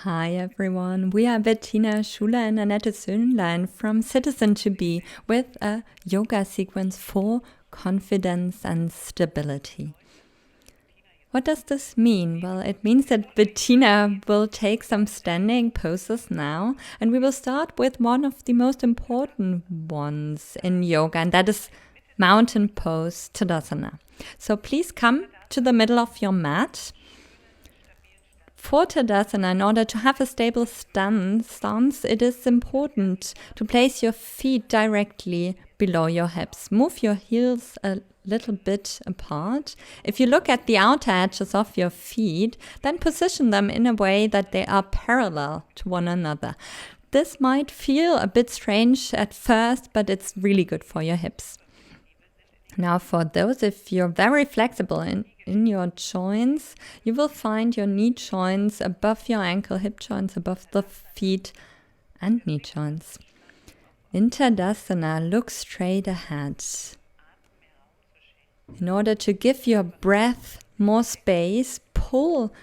Hi everyone, we are Bettina Schuler and Annette Söhnlein from Citizen to Be with a yoga sequence for confidence and stability. What does this mean? Well, it means that Bettina will take some standing poses now, and we will start with one of the most important ones in yoga, and that is mountain pose Tadasana. So please come to the middle of your mat. For Tadasana, in order to have a stable stance, it is important to place your feet directly below your hips. Move your heels a little bit apart. If you look at the outer edges of your feet, then position them in a way that they are parallel to one another. This might feel a bit strange at first, but it's really good for your hips. Now for those, if you're very flexible in your joints, you will find your knee joints above your ankle, hip joints above the feet and knee joints. In Tadasana, look straight ahead. In order to give your breath more space, pull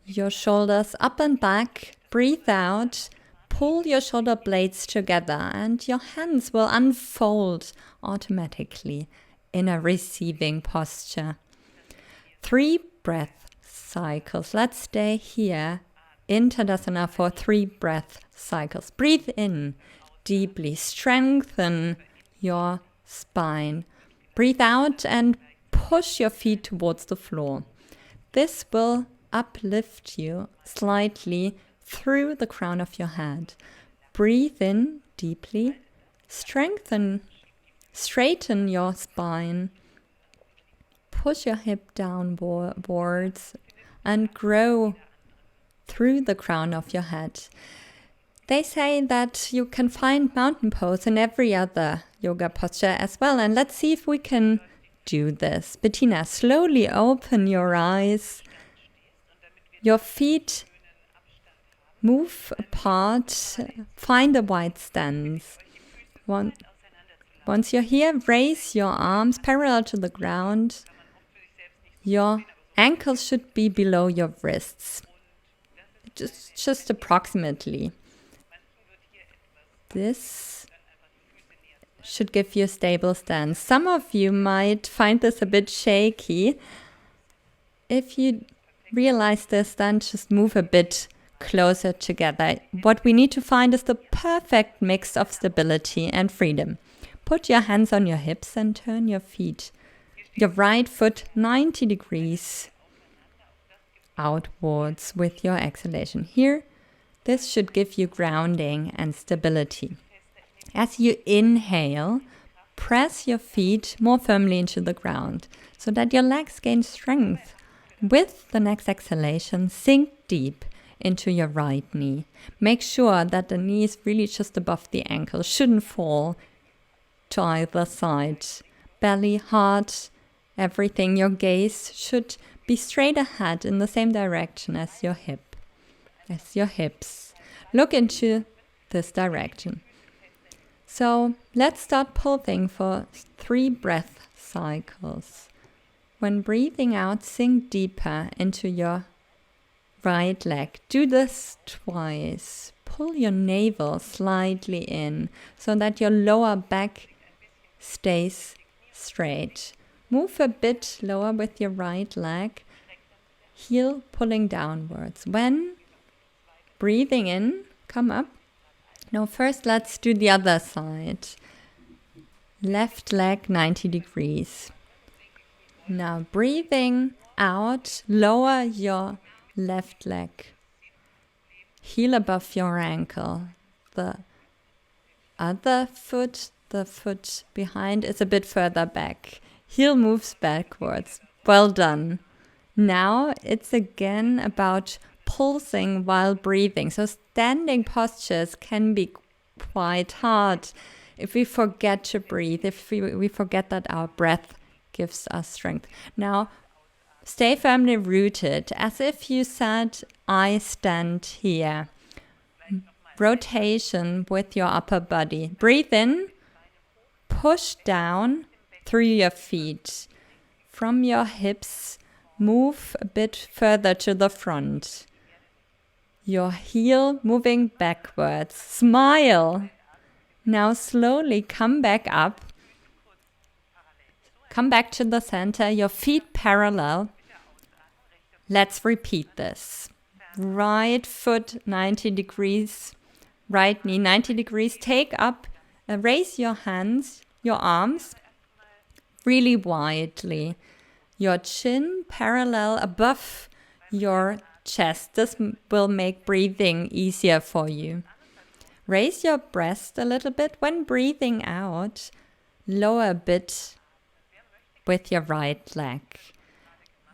your shoulders up and back, breathe out, pull your shoulder blades together, and your hands will unfold automatically in a receiving posture. 3 breath cycles. Let's stay here in Tadasana for 3 breath cycles. Breathe in deeply, strengthen your spine. Breathe out and push your feet towards the floor. This will uplift you slightly through the crown of your head. Breathe in deeply, straighten your spine, push your hip downwards and grow through the crown of your head. They say that you can find mountain pose in every other yoga posture as well, and let's see if we can do this. Bettina, slowly open your eyes. Your feet move apart, find a wide stance. Once you're here, raise your arms parallel to the ground. Your ankles should be below your wrists, just approximately. This should give you a stable stance. Some of you might find this a bit shaky. If you realize this, then just move a bit closer together. What we need to find is the perfect mix of stability and freedom. Put your hands on your hips and turn your right foot 90 degrees outwards with your exhalation. Here, this should give you grounding and stability. As you inhale, press your feet more firmly into the ground so that your legs gain strength. With the next exhalation, sink deep into your right knee. Make sure that the knee is really just above the ankle, shouldn't fall to either side. Belly, heart, everything. Your gaze should be straight ahead in the same direction as your hips. Look into this direction. So let's start pulsing for 3 breath cycles. When breathing out, sink deeper into your right leg. Do this twice. Pull your navel slightly in so that your lower back stays straight. Move a bit lower with your right leg, heel pulling downwards. When breathing in, come up. Now first let's do the other side. Left leg 90 degrees. Now breathing out, lower your left leg. Heel above your ankle. The other foot, the foot behind, is a bit further back. Heel moves backwards. Well done. Now it's again about pulsing while breathing. So standing postures can be quite hard if we forget to breathe, if we forget that our breath gives us strength. Now stay firmly rooted, as if you said, I stand here. Rotation with your upper body. Breathe in, push down through your feet. From your hips, move a bit further to the front. Your heel moving backwards. Smile. Now slowly come back up. Come back to the center, your feet parallel. Let's repeat this. Right foot 90 degrees, right knee 90 degrees. Take up, raise your hands, your arms really widely. Your chin parallel above your chest. This will make breathing easier for you. Raise your breast a little bit. When breathing out, lower a bit with your right leg.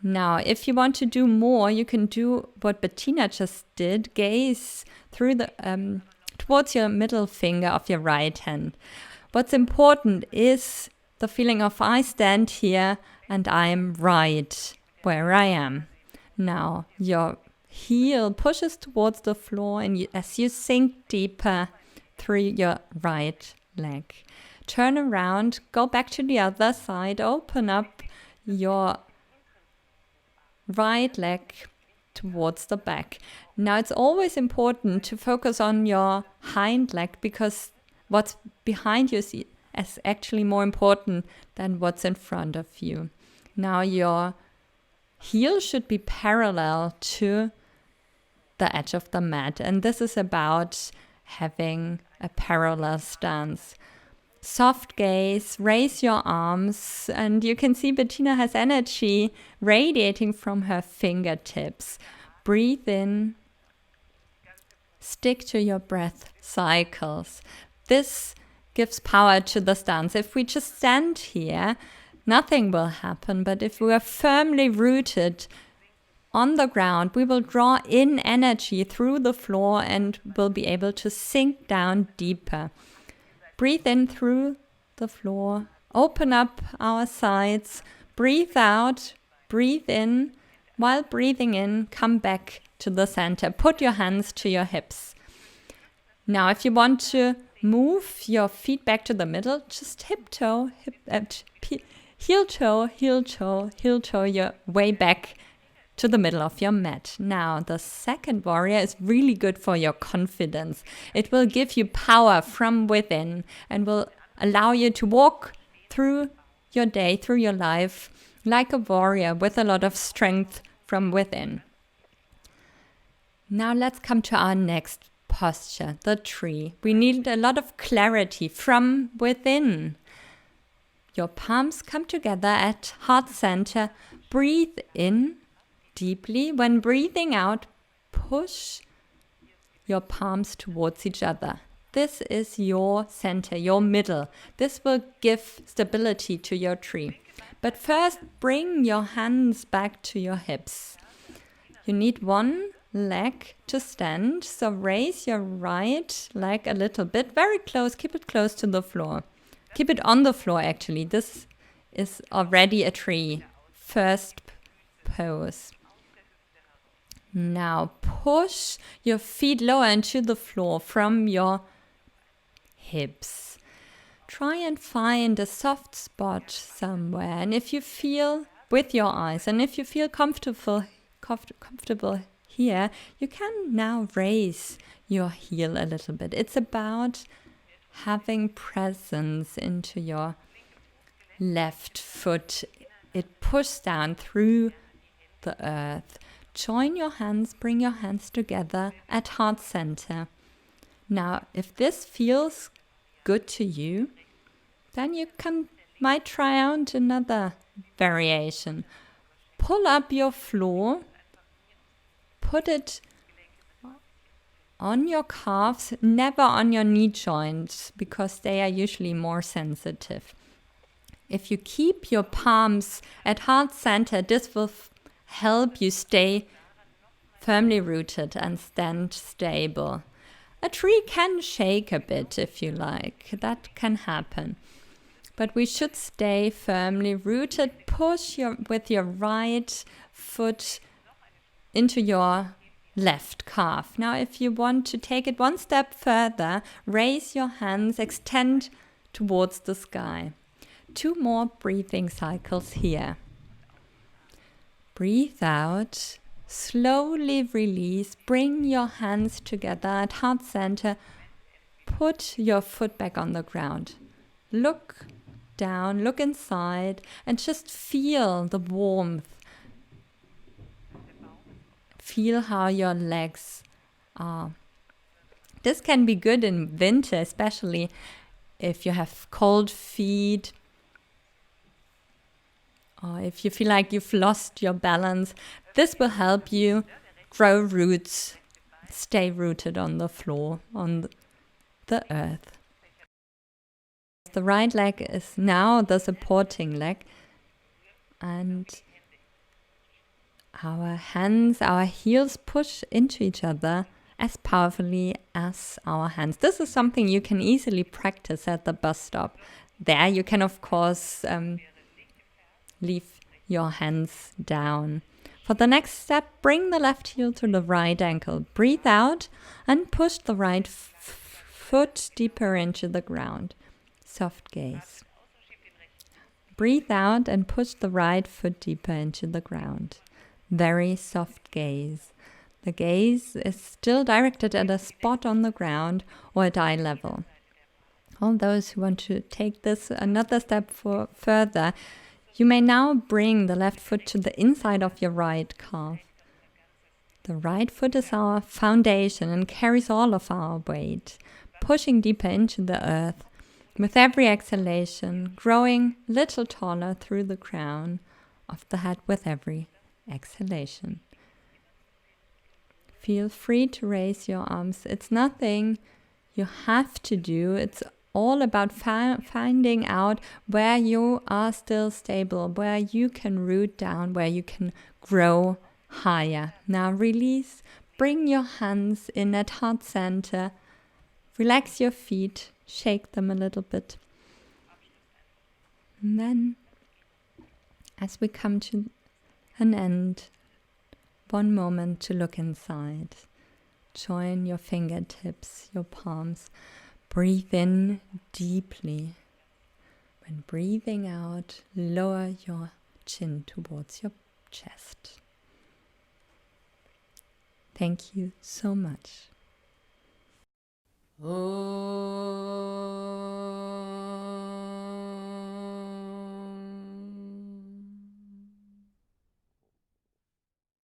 Now, if you want to do more, you can do what Bettina just did. Gaze through the towards your middle finger of your right hand. What's important is the feeling of I stand here and I am right where I am. Now, your heel pushes towards the floor and as you sink deeper through your right leg. Turn around, go back to the other side, open up your right leg towards the back. Now, it's always important to focus on your hind leg because what's behind you is actually more important than what's in front of you. Now, your heel should be parallel to the edge of the mat, and this is about having a parallel stance. Soft gaze, raise your arms, and you can see Bettina has energy radiating from her fingertips. Breathe in, stick to your breath cycles. This gives power to the stance. If we just stand here, nothing will happen, but if we are firmly rooted on the ground, we will draw in energy through the floor and will be able to sink down deeper. Breathe in through the floor, open up our sides, breathe out, breathe in. While breathing in, come back to the center. Put your hands to your hips. Now, if you want to move your feet back to the middle, just heel toe, heel toe your way back to the middle of your mat. Now, the second warrior is really good for your confidence. It will give you power from within and will allow you to walk through your day, through your life, like a warrior with a lot of strength from within. Now, let's come to our next posture, the tree. We need a lot of clarity from within. Your palms come together at heart center. Breathe in deeply. When breathing out, push your palms towards each other. This is your center, your middle. This will give stability to your tree. But first, bring your hands back to your hips. You need one leg to stand, so raise your right leg a little bit, very close, keep it close to the floor. Keep it on the floor, actually. This is already a tree. First pose. Now push your feet lower into the floor from your hips. Try and find a soft spot somewhere. And if you feel with your eyes, and if you feel comfortable here, you can now raise your heel a little bit. It's about having presence into your left foot. It pushes down through the earth. Join your hands, bring your hands together at heart center. Now, if this feels good to you, then you might try out another variation. Pull up your floor, put it on your calves, never on your knee joints, because they are usually more sensitive. If you keep your palms at heart center, this will help you stay firmly rooted and stand stable. A tree can shake a bit if you like. That can happen. But we should stay firmly rooted. Push with your right foot into your left calf. Now, if you want to take it one step further, raise your hands, extend towards the sky. 2 more breathing cycles here. Breathe out, Slowly release. Bring your hands together at heart center. Put your foot back on the ground. Look down, look inside, and just feel the warmth. Feel how your legs are. This can be good in winter, especially if you have cold feet, or if you feel like you've lost your balance. This will help you grow roots, stay rooted on the floor, on the earth. The right leg is now the supporting leg, and our hands, our heels push into each other as powerfully as our hands. This is something you can easily practice at the bus stop. There you can, of course, leave your hands down. For the next step, bring the left heel to the right ankle. Breathe out and push the right foot deeper into the ground. Soft gaze. Breathe out and push the right foot deeper into the ground. Very soft gaze. The gaze is still directed at a spot on the ground or at eye level. All those who want to take this another step further, you may now bring the left foot to the inside of your right calf. The right foot is our foundation and carries all of our weight, pushing deeper into the earth. With every exhalation, growing a little taller through the crown of the head with every exhalation. Feel free to raise your arms. It's nothing you have to do. It's all about finding out where you are still stable, where you can root down, where you can grow higher. Now release. Bring your hands in at heart center. Relax your feet. Shake them a little bit. And then, as we come to an end, one moment to look inside. Join your fingertips, your palms. Breathe in deeply. When breathing out, lower your chin towards your chest. Thank you so much. Oh.